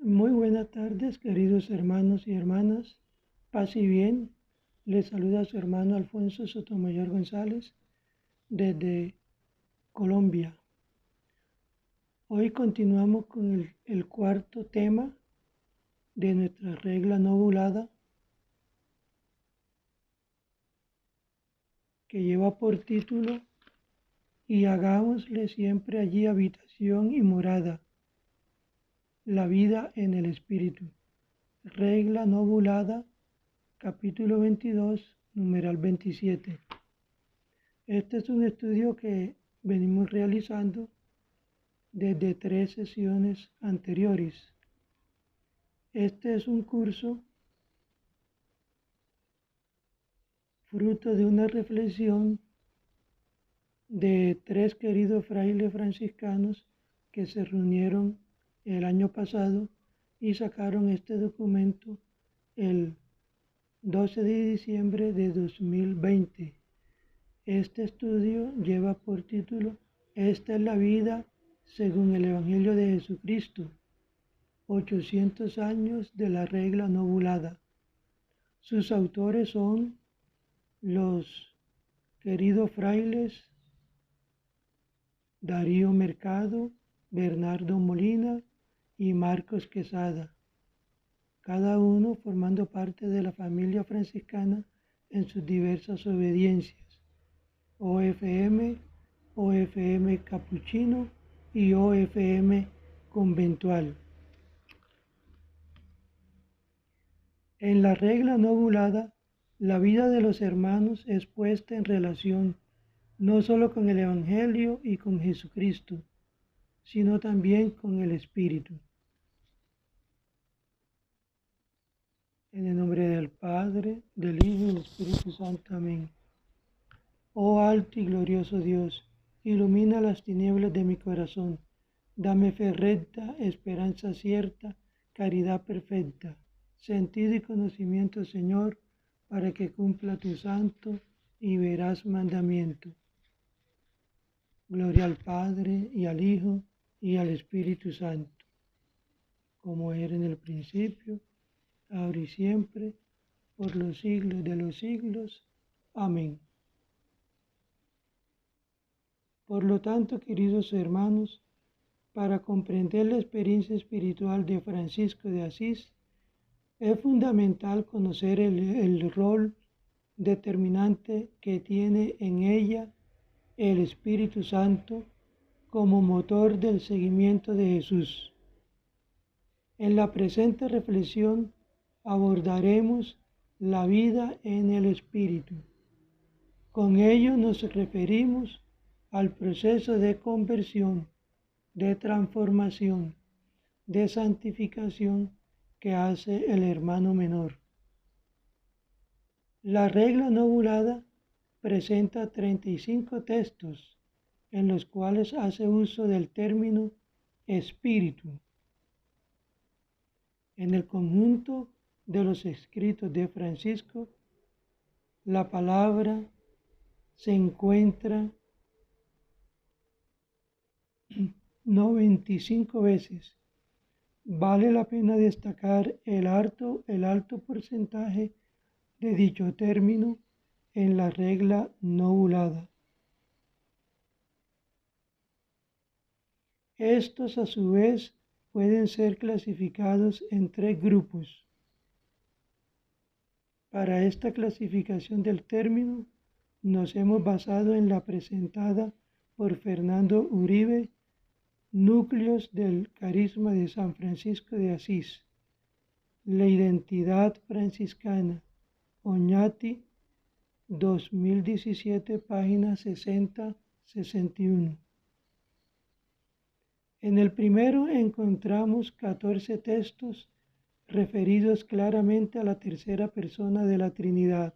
Muy buenas tardes, queridos hermanos y hermanas. Paz y bien. Les saluda su hermano Alfonso Sotomayor González desde Colombia. Hoy continuamos con el cuarto tema de nuestra regla novulada, que lleva por título "Y hagámosle siempre allí habitación y morada, la vida en el Espíritu". Regla novulada, capítulo 22, numeral 27. Este es un estudio que venimos realizando desde 3 sesiones anteriores. Este es un curso fruto de una reflexión de 3 queridos frailes franciscanos que se reunieron el año pasado y sacaron este documento el 12 de diciembre de 2020. Este estudio lleva por título "Esta es la vida según el Evangelio de Jesucristo, 800 años de la regla novulada". Sus autores son los queridos frailes Darío Mercado, Bernardo Molina y Marcos Quesada, cada uno formando parte de la familia franciscana en sus diversas obediencias: OFM, OFM Capuchino y OFM Conventual. En la regla novulada, la vida de los hermanos es puesta en relación no solo con el Evangelio y con Jesucristo, sino también con el Espíritu. En el nombre del Padre, del Hijo y del Espíritu Santo. Amén. Oh alto y glorioso Dios, ilumina las tinieblas de mi corazón. Dame fe recta, esperanza cierta, caridad perfecta, sentido y conocimiento, Señor, para que cumpla tu santo y veraz mandamiento. Gloria al Padre, y al Hijo, y al Espíritu Santo, como era en el principio, ahora y siempre, por los siglos de los siglos. Amén. Por lo tanto, queridos hermanos, para comprender la experiencia espiritual de Francisco de Asís, es fundamental conocer el rol determinante que tiene en ella el Espíritu Santo como motor del seguimiento de Jesús. En la presente reflexión abordaremos la vida en el Espíritu. Con ello nos referimos al proceso de conversión, de transformación, de santificación que hace el hermano menor. La regla novulada presenta 35 textos en los cuales hace uso del término espíritu. En el conjunto de los escritos de Francisco, la palabra se encuentra 95 veces. Vale la pena destacar el alto porcentaje de dicho término en la regla novulada. Estos, a su vez, pueden ser clasificados en 3 grupos. Para esta clasificación del término, nos hemos basado en la presentada por Fernando Uribe, Núcleos del Carisma de San Francisco de Asís, la identidad franciscana, Oñati, 2017, páginas 60-61. En el primero encontramos 14 textos referidos claramente a la tercera persona de la Trinidad,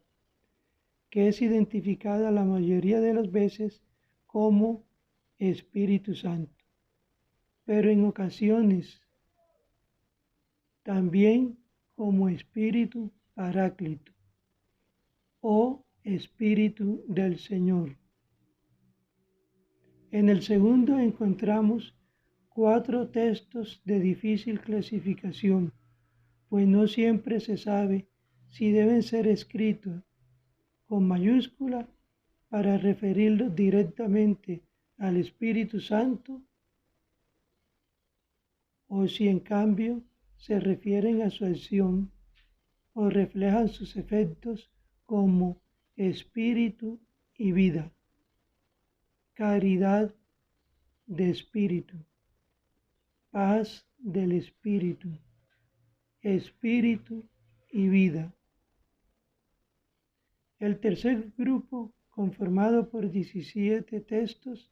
que es identificada la mayoría de las veces como Espíritu Santo, pero en ocasiones también como Espíritu Paráclito o Espíritu del Señor. En el segundo encontramos 4 textos de difícil clasificación, pues no siempre se sabe si deben ser escritos con mayúscula para referirlos directamente al Espíritu Santo, o si en cambio se refieren a su acción o reflejan sus efectos como espíritu y vida, caridad de espíritu, paz del espíritu, espíritu y vida. El tercer grupo, conformado por 17 textos,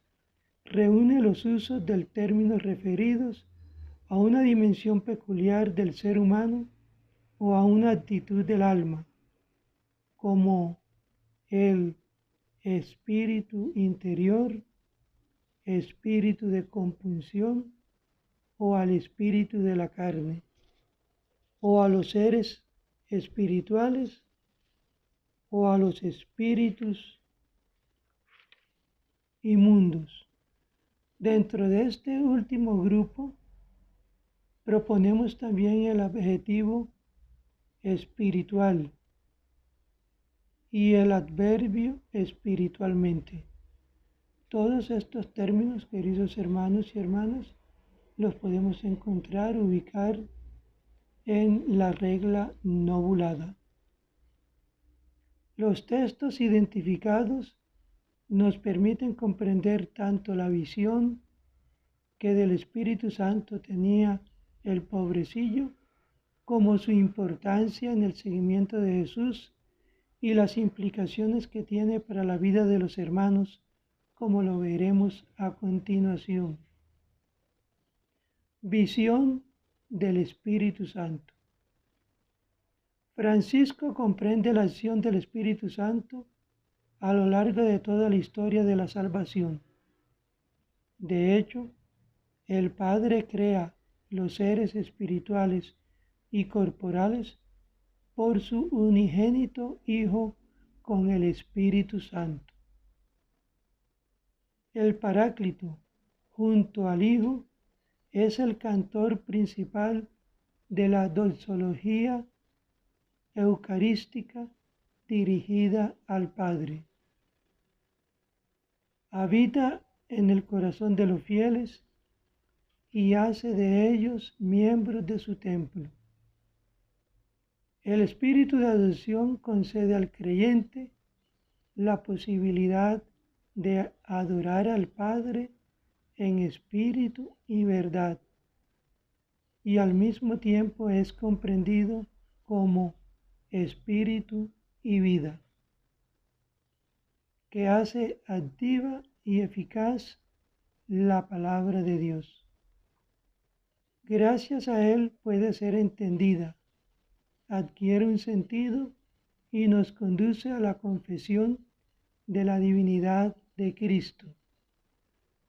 reúne los usos del término referidos a una dimensión peculiar del ser humano o a una actitud del alma, como el espíritu interior, espíritu de compunción, o al espíritu de la carne, o a los seres espirituales, o a los espíritus inmundos. Dentro de este último grupo, proponemos también el adjetivo espiritual y el adverbio espiritualmente. Todos estos términos, queridos hermanos y hermanas, los podemos encontrar, ubicar en la regla nobulada. Los textos identificados nos permiten comprender tanto la visión que del Espíritu Santo tenía el pobrecillo, como su importancia en el seguimiento de Jesús y las implicaciones que tiene para la vida de los hermanos, como lo veremos a continuación. Visión del Espíritu Santo. Francisco comprende la acción del Espíritu Santo a lo largo de toda la historia de la salvación. De hecho, el Padre crea los seres espirituales y corporales por su unigénito Hijo con el Espíritu Santo. El Paráclito, junto al Hijo, es el cantor principal de la doxología eucarística dirigida al Padre. Habita en el corazón de los fieles y hace de ellos miembros de su templo. El Espíritu de adopción concede al creyente la posibilidad de adorar al Padre en espíritu y verdad, y al mismo tiempo es comprendido como espíritu y vida, que hace activa y eficaz la palabra de Dios. Gracias a él puede ser entendida, adquiere un sentido y nos conduce a la confesión de la divinidad de Cristo,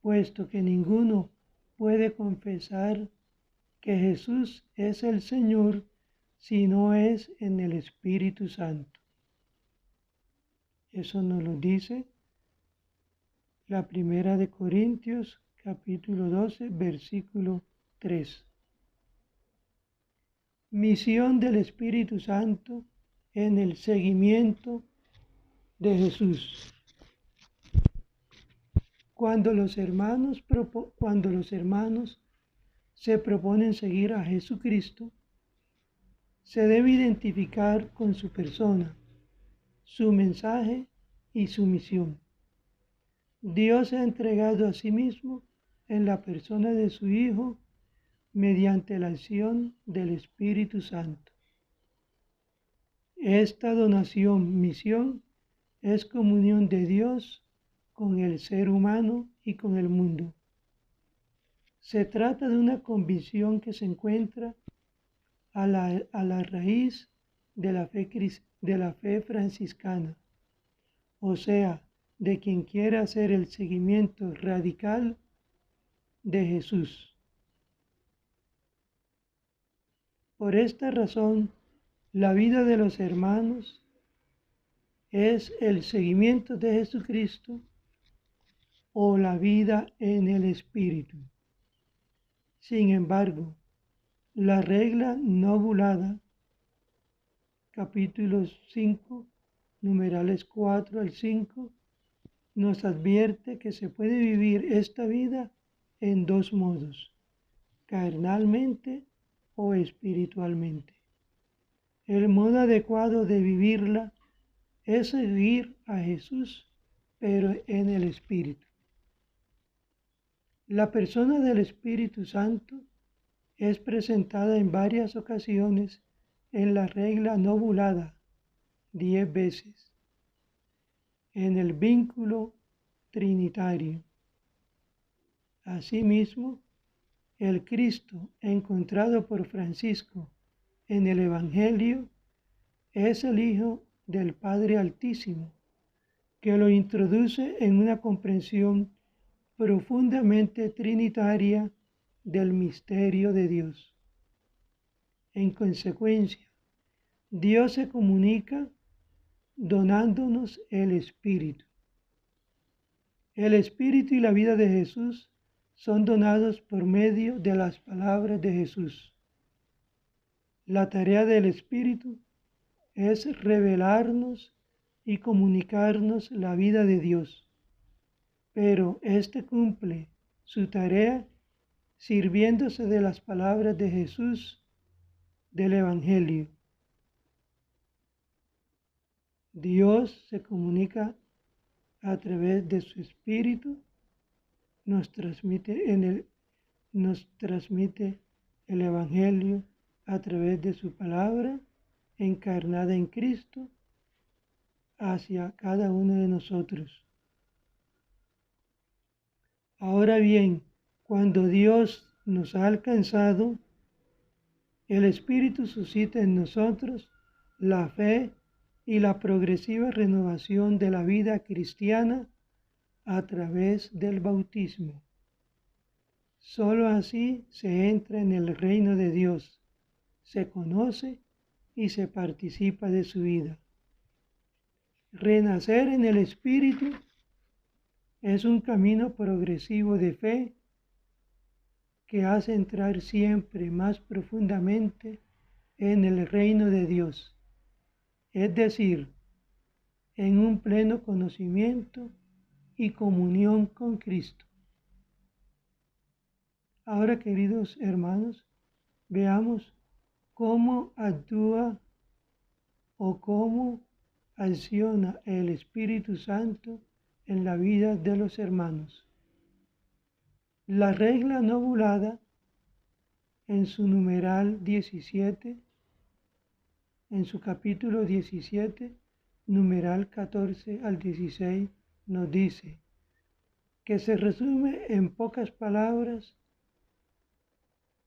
puesto que ninguno puede confesar que Jesús es el Señor si no es en el Espíritu Santo. Eso nos lo dice la primera de Corintios, capítulo 12, versículo 3. Misión del Espíritu Santo en el seguimiento de Jesús. Cuando los hermanos se proponen seguir a Jesucristo, se debe identificar con su persona, su mensaje y su misión. Dios se ha entregado a sí mismo en la persona de su Hijo mediante la acción del Espíritu Santo. Esta donación-misión es comunión de Dios con el ser humano y con el mundo. Se trata de una convicción que se encuentra a la raíz de la fe franciscana, o sea, de quien quiere hacer el seguimiento radical de Jesús. Por esta razón, la vida de los hermanos es el seguimiento de Jesucristo o la vida en el Espíritu. Sin embargo, la regla novulada, capítulos 5, numerales 4 al 5, nos advierte que se puede vivir esta vida en dos modos, carnalmente o espiritualmente. El modo adecuado de vivirla es seguir a Jesús, pero en el Espíritu. La persona del Espíritu Santo es presentada en varias ocasiones en la regla novulada, 10 veces, en el vínculo trinitario. Asimismo, el Cristo encontrado por Francisco en el Evangelio es el Hijo del Padre Altísimo, que lo introduce en una comprensión profundamente trinitaria del misterio de Dios. En consecuencia, Dios se comunica donándonos el Espíritu. El Espíritu y la vida de Jesús son donados por medio de las palabras de Jesús. La tarea del Espíritu es revelarnos y comunicarnos la vida de Dios, pero éste cumple su tarea sirviéndose de las palabras de Jesús del Evangelio. Dios se comunica a través de su Espíritu, nos transmite el Evangelio a través de su palabra encarnada en Cristo hacia cada uno de nosotros. Ahora bien, cuando Dios nos ha alcanzado, el Espíritu suscita en nosotros la fe y la progresiva renovación de la vida cristiana a través del bautismo. Solo así se entra en el reino de Dios, se conoce y se participa de su vida. Renacer en el Espíritu es un camino progresivo de fe que hace entrar siempre más profundamente en el reino de Dios, es decir, en un pleno conocimiento y comunión con Cristo. Ahora, queridos hermanos, veamos cómo actúa o cómo acciona el Espíritu Santo en la vida de los hermanos. La regla novulada, en su numeral 17, en su capítulo 17, numeral 14 al 16, nos dice que se resume en pocas palabras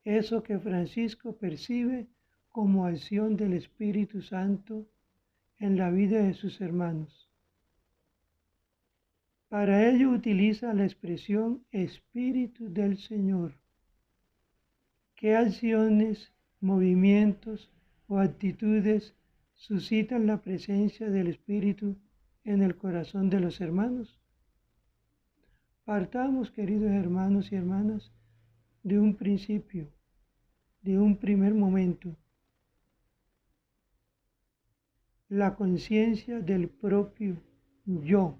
eso que Francisco percibe como acción del Espíritu Santo en la vida de sus hermanos. Para ello utiliza la expresión Espíritu del Señor. ¿Qué acciones, movimientos o actitudes suscitan la presencia del Espíritu en el corazón de los hermanos? Partamos, queridos hermanos y hermanas, de un principio, de un primer momento. La conciencia del propio yo.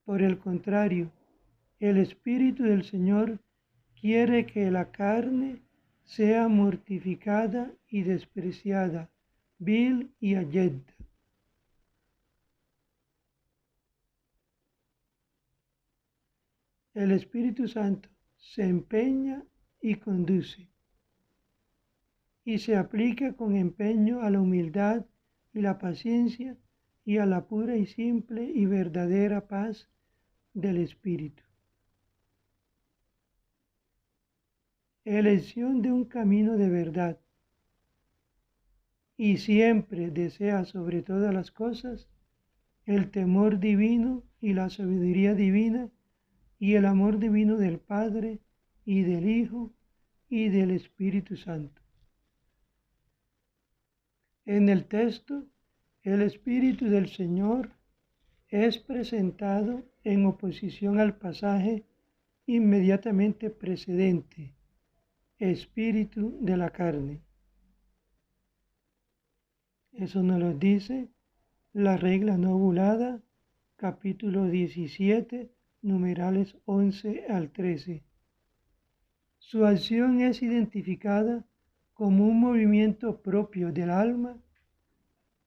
Por el contrario, el Espíritu del Señor quiere que la carne sea mortificada y despreciada, vil y ayeda. El Espíritu Santo se empeña y conduce, y se aplica con empeño a la humildad y la paciencia y a la pura y simple y verdadera paz del Espíritu. Elección de un camino de verdad, y siempre desea sobre todas las cosas el temor divino y la sabiduría divina y el amor divino del Padre y del Hijo y del Espíritu Santo. En el texto, el Espíritu del Señor es presentado en oposición al pasaje inmediatamente precedente, espíritu de la carne. Eso nos lo dice la regla no ovulada, capítulo 17, numerales 11 al 13. Su acción es identificada como un movimiento propio del alma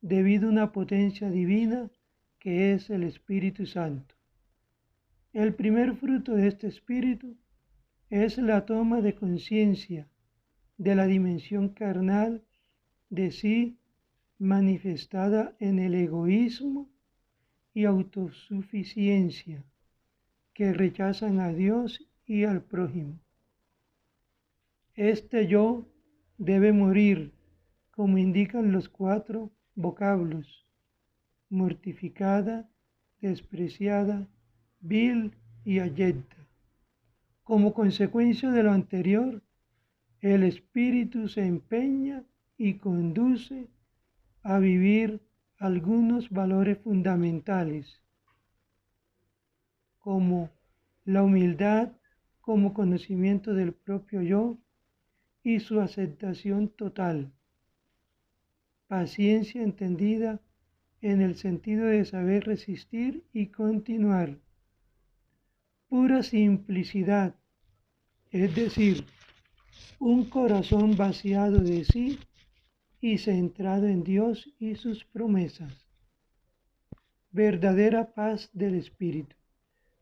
debido a una potencia divina que es el Espíritu Santo. El primer fruto de este espíritu es la toma de conciencia de la dimensión carnal de sí manifestada en el egoísmo y autosuficiencia que rechazan a Dios y al prójimo. Este yo debe morir, como indican los 4 vocablos: mortificada, despreciada, vil y ayecta. Como consecuencia de lo anterior, el espíritu se empeña y conduce a vivir algunos valores fundamentales, como la humildad como conocimiento del propio yo y su aceptación total, paciencia entendida en el sentido de saber resistir y continuar, pura simplicidad, es decir, un corazón vaciado de sí y centrado en Dios y sus promesas, verdadera paz del espíritu.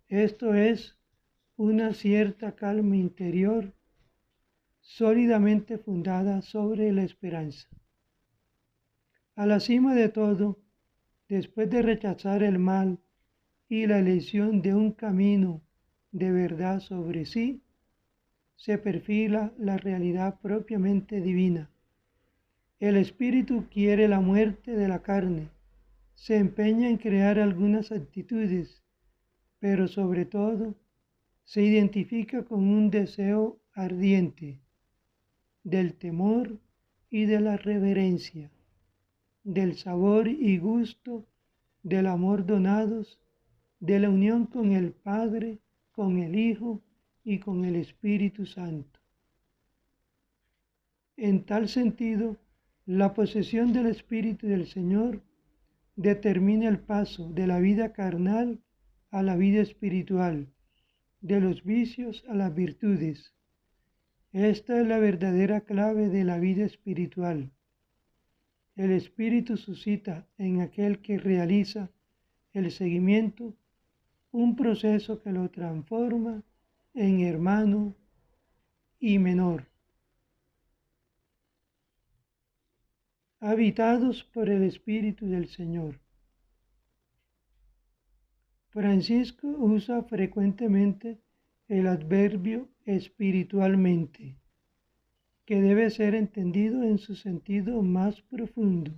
Esto es una cierta calma interior sólidamente fundada sobre la esperanza. A la cima de todo, después de rechazar el mal y la elección de un camino de verdad sobre sí, se perfila la realidad propiamente divina. El espíritu quiere la muerte de la carne, se empeña en crear algunas actitudes, pero sobre todo se identifica con un deseo ardiente del temor y de la reverencia, del sabor y gusto del amor donados, de la unión con el Padre, con el Hijo y con el Espíritu Santo. En tal sentido, la posesión del Espíritu del Señor determina el paso de la vida carnal a la vida espiritual, de los vicios a las virtudes. Esta es la verdadera clave de la vida espiritual. El Espíritu suscita en aquel que realiza el seguimiento un proceso que lo transforma en hermano y menor. Habitados por el Espíritu del Señor. Francisco usa frecuentemente el adverbio espiritualmente, que debe ser entendido en su sentido más profundo,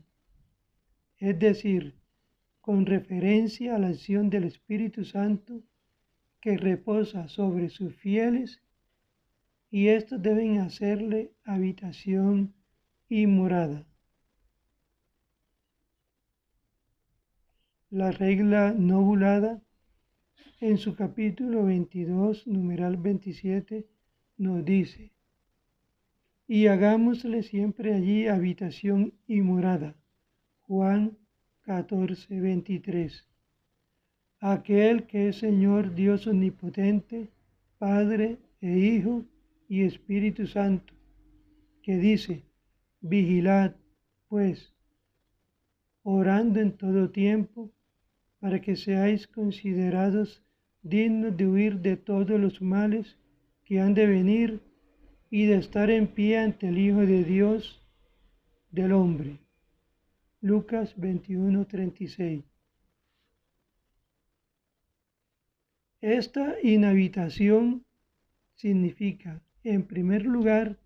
es decir, con referencia a la acción del Espíritu Santo que reposa sobre sus fieles, y estos deben hacerle habitación y morada. La regla no ovulada, en su capítulo 22, numeral 27, nos dice: y hagámosle siempre allí habitación y morada. Juan 14, 23. Aquel que es Señor Dios omnipotente, Padre e Hijo y Espíritu Santo, que dice: vigilad, pues, orando en todo tiempo, para que seáis considerados dignos de huir de todos los males que han de venir y de estar en pie ante el Hijo de Dios del hombre. Lucas 21:36. Esta inhabitación significa, en primer lugar,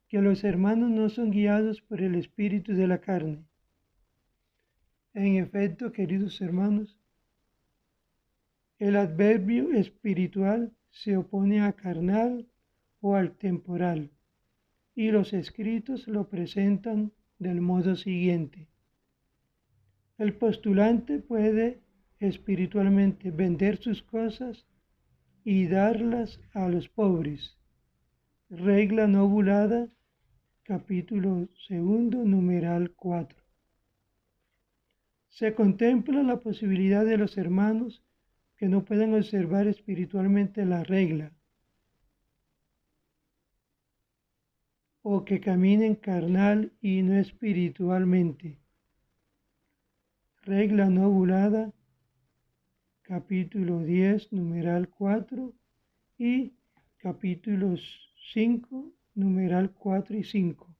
que los hermanos no son guiados por el espíritu de la carne. En efecto, queridos hermanos, el adverbio espiritual se opone a carnal o al temporal, y los escritos lo presentan del modo siguiente: el postulante puede espiritualmente vender sus cosas y darlas a los pobres. Regla no ovulada, capítulo 2, numeral 4. Se contempla la posibilidad de los hermanos que no puedan observar espiritualmente la regla o que caminen carnal y no espiritualmente. Regla no ovulada, capítulo 10, numeral 4 y capítulos 5, numeral 4 y 5.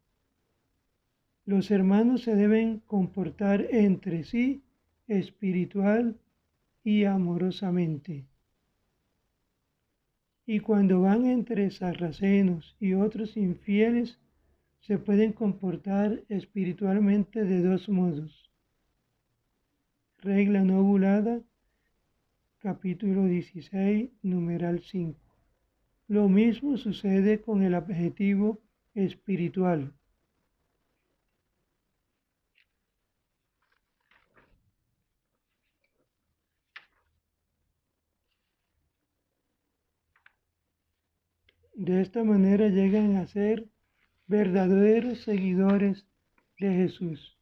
Los hermanos se deben comportar entre sí espiritual y amorosamente. Y cuando van entre sarracenos y otros infieles, se pueden comportar espiritualmente de dos modos. Regla no ovulada, capítulo 16, numeral 5. Lo mismo sucede con el adjetivo espiritual. De esta manera llegan a ser verdaderos seguidores de Jesús.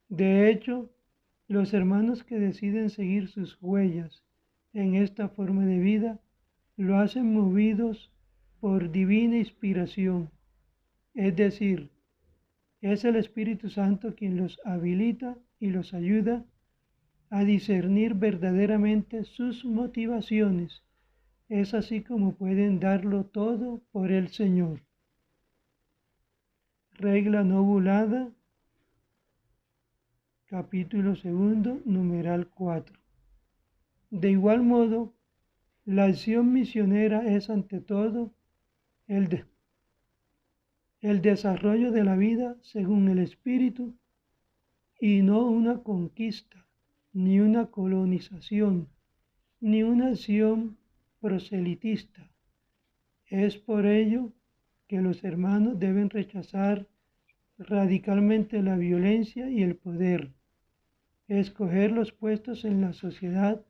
De hecho, los hermanos que deciden seguir sus huellas en esta forma de vida lo hacen movidos por divina inspiración, es decir, es el Espíritu Santo quien los habilita y los ayuda a discernir verdaderamente sus motivaciones. Es así como pueden darlo todo por el Señor. Regla no ovulada, capítulo 2, numeral 4. De igual modo, la acción misionera es ante todo el desarrollo de la vida según el Espíritu y no una conquista, ni una colonización, ni una acción proselitista. Es por ello que los hermanos deben rechazar radicalmente la violencia y el poder, escoger los puestos en la sociedad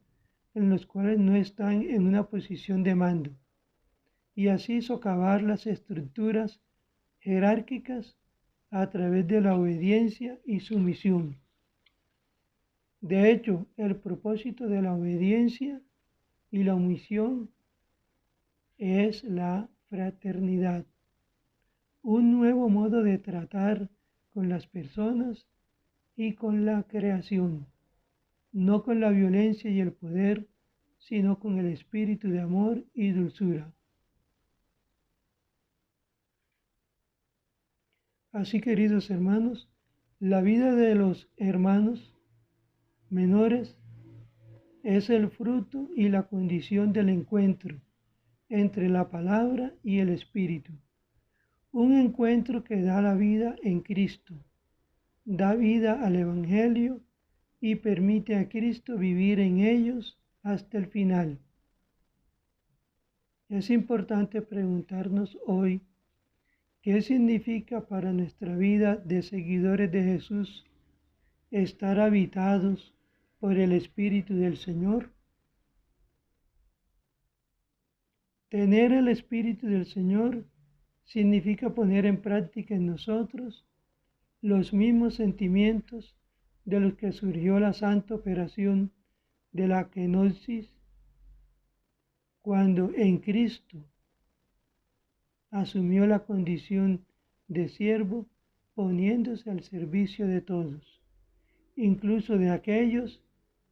en los cuales no están en una posición de mando, y así socavar las estructuras jerárquicas a través de la obediencia y sumisión. De hecho, el propósito de la obediencia y la omisión es la fraternidad, un nuevo modo de tratar con las personas y con la creación, no con la violencia y el poder, sino con el espíritu de amor y dulzura. Así, queridos hermanos, la vida de los hermanos menores es el fruto y la condición del encuentro entre la palabra y el espíritu. Un encuentro que da la vida en Cristo, da vida al Evangelio y permite a Cristo vivir en ellos hasta el final. Es importante preguntarnos hoy qué significa para nuestra vida de seguidores de Jesús estar habitados por el Espíritu del Señor. Tener el Espíritu del Señor significa poner en práctica en nosotros los mismos sentimientos de los que surgió la santa operación de la kenosis, cuando en Cristo asumió la condición de siervo, poniéndose al servicio de todos, incluso de aquellos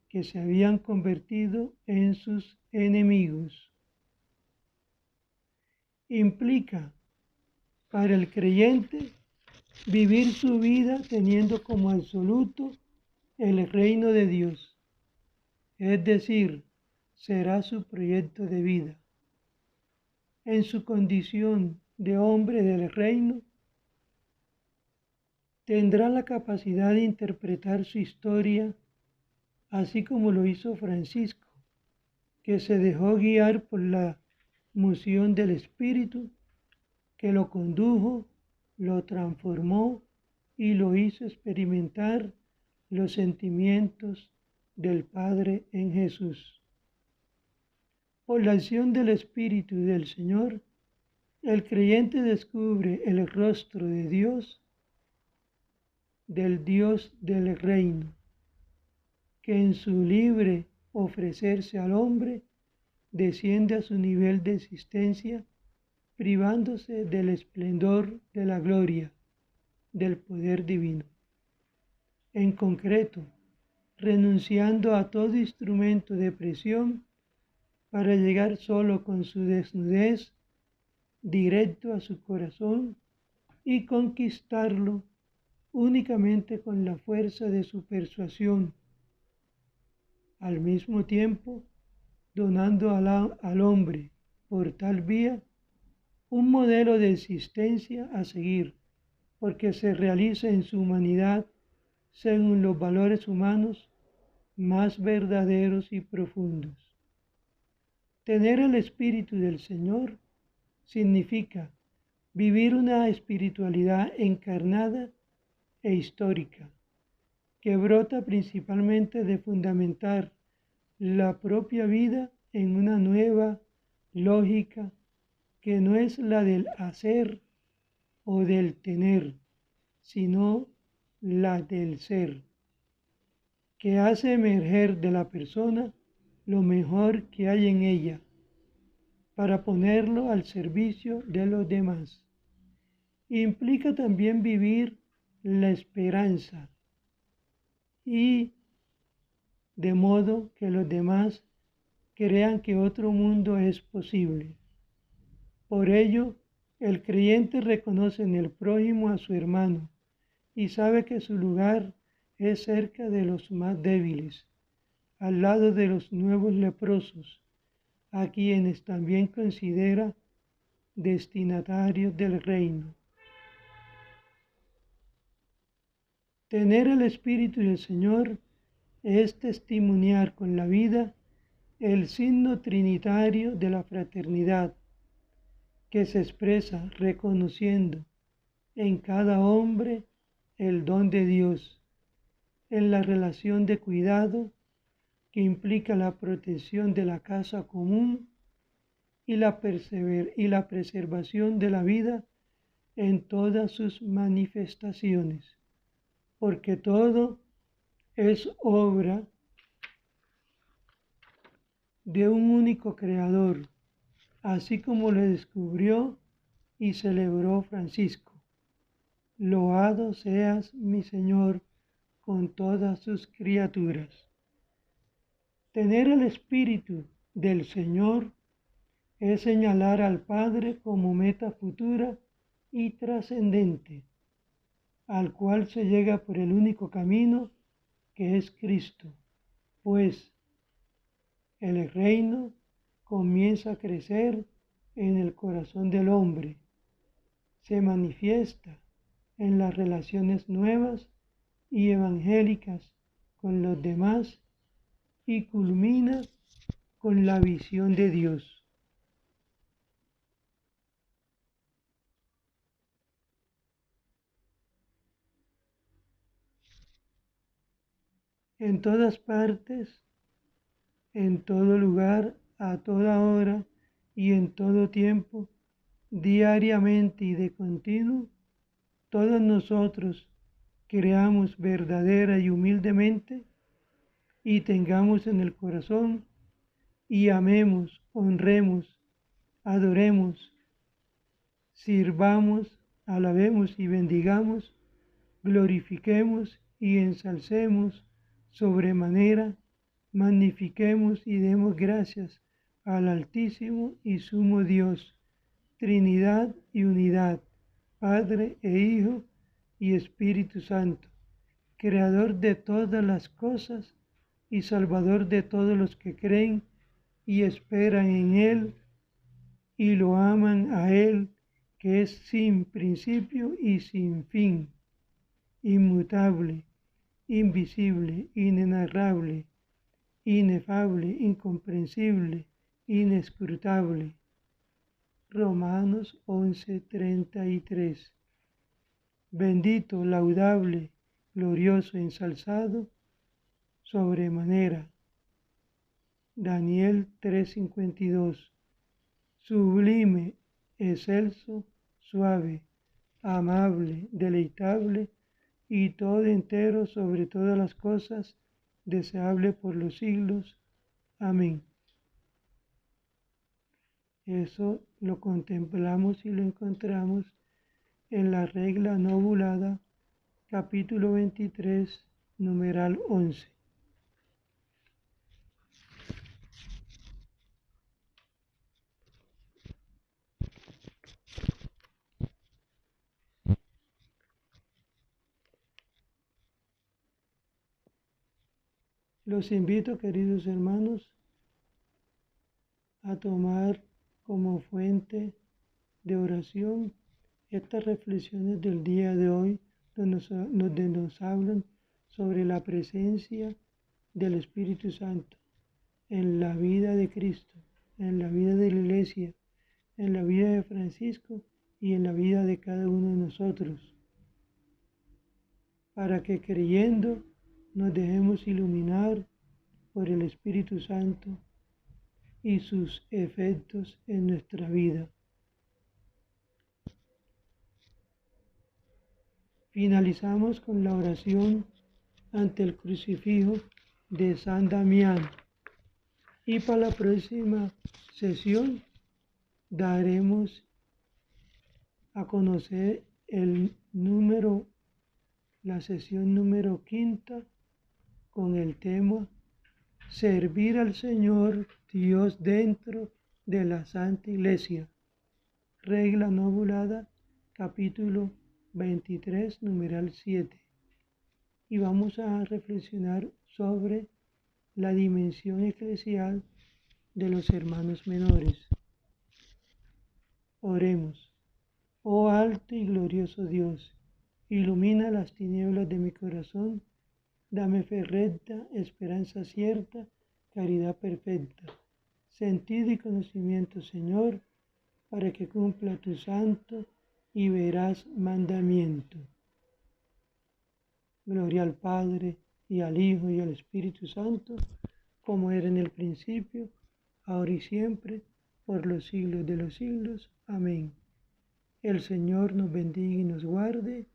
que se habían convertido en sus enemigos. Implica para el creyente vivir su vida teniendo como absoluto el reino de Dios, es decir, será su proyecto de vida. En su condición de hombre del reino, tendrá la capacidad de interpretar su historia, así como lo hizo Francisco, que se dejó guiar por la moción del Espíritu, que lo condujo, lo transformó y lo hizo experimentar los sentimientos del Padre en Jesús. Por la acción del Espíritu del Señor, el creyente descubre el rostro de Dios, del Dios del reino, que en su libre ofrecerse al hombre desciende a su nivel de existencia, privándose del esplendor de la gloria del poder divino. En concreto, renunciando a todo instrumento de presión para llegar solo con su desnudez directo a su corazón y conquistarlo únicamente con la fuerza de su persuasión, al mismo tiempo donando al hombre por tal vía un modelo de existencia a seguir, porque se realiza en su humanidad según los valores humanos más verdaderos y profundos. Tener el Espíritu del Señor significa vivir una espiritualidad encarnada e histórica, que brota principalmente de fundamentar la propia vida en una nueva lógica que no es la del hacer o del tener, sino la del ser, que hace emerger de la persona lo mejor que hay en ella, para ponerlo al servicio de los demás. Implica también vivir la esperanza y de modo que los demás crean que otro mundo es posible. Por ello, el creyente reconoce en el prójimo a su hermano y sabe que su lugar es cerca de los más débiles, al lado de los nuevos leprosos, a quienes también considera destinatarios del reino. Tener el Espíritu del Señor es testimoniar con la vida el signo trinitario de la fraternidad, que se expresa reconociendo en cada hombre el don de Dios, en la relación de cuidado que implica la protección de la casa común y la preservación de la vida en todas sus manifestaciones, porque todo es obra de un único creador, así como lo descubrió y celebró Francisco. Loado seas, mi Señor, con todas sus criaturas. Tener el Espíritu del Señor es señalar al Padre como meta futura y trascendente, al cual se llega por el único camino que es Cristo, pues el reino comienza a crecer en el corazón del hombre, se manifiesta en las relaciones nuevas y evangélicas con los demás y culmina con la visión de Dios. En todas partes, en todo lugar, a toda hora y en todo tiempo, diariamente y de continuo, todos nosotros creamos verdadera y humildemente y tengamos en el corazón y amemos, honremos, adoremos, sirvamos, alabemos y bendigamos, glorifiquemos y ensalcemos sobremanera, magnifiquemos y demos gracias al Altísimo y Sumo Dios, Trinidad y Unidad, Padre e Hijo y Espíritu Santo, Creador de todas las cosas y Salvador de todos los que creen y esperan en Él y lo aman a Él, que es sin principio y sin fin, inmutable, invisible, inenarrable, inefable, incomprensible, inescrutable. Romanos 11:33. Bendito, laudable, glorioso, ensalzado, sobremanera. Daniel 3:52. Sublime, excelso, suave, amable, deleitable y todo entero sobre todas las cosas, deseable por los siglos. Amén. Eso lo contemplamos y lo encontramos en la regla novulada, capítulo 23, numeral 11. Los invito, queridos hermanos, a tomar como fuente de oración estas reflexiones del día de hoy, donde nos hablan sobre la presencia del Espíritu Santo en la vida de Cristo, en la vida de la Iglesia, en la vida de Francisco y en la vida de cada uno de nosotros, para que creyendo nos dejemos iluminar por el Espíritu Santo y sus efectos en nuestra vida. Finalizamos con la oración ante el crucifijo de San Damián y para la próxima sesión daremos a conocer la sesión número 5 con el tema Servir al Señor Dios dentro de la Santa Iglesia. Regla novulada, capítulo 23, numeral 7. Y vamos a reflexionar sobre la dimensión eclesial de los hermanos menores. Oremos. Oh alto y glorioso Dios, ilumina las tinieblas de mi corazón, dame fe recta, esperanza cierta, caridad perfecta, sentido y conocimiento, Señor, para que cumpla tu santo y veraz mandamiento. Gloria al Padre, y al Hijo, y al Espíritu Santo, como era en el principio, ahora y siempre, por los siglos de los siglos. Amén. El Señor nos bendiga y nos guarde,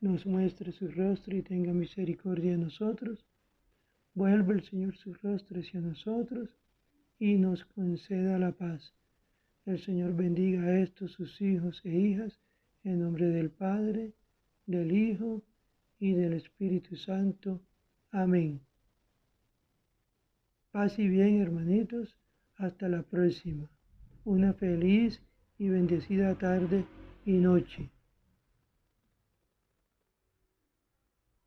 nos muestre su rostro y tenga misericordia de nosotros. Vuelve el Señor su rostro hacia nosotros y nos conceda la paz. El Señor bendiga a estos sus hijos e hijas, en nombre del Padre, del Hijo y del Espíritu Santo. Amén. Paz y bien, hermanitos. Hasta la próxima. Una feliz y bendecida tarde y noche.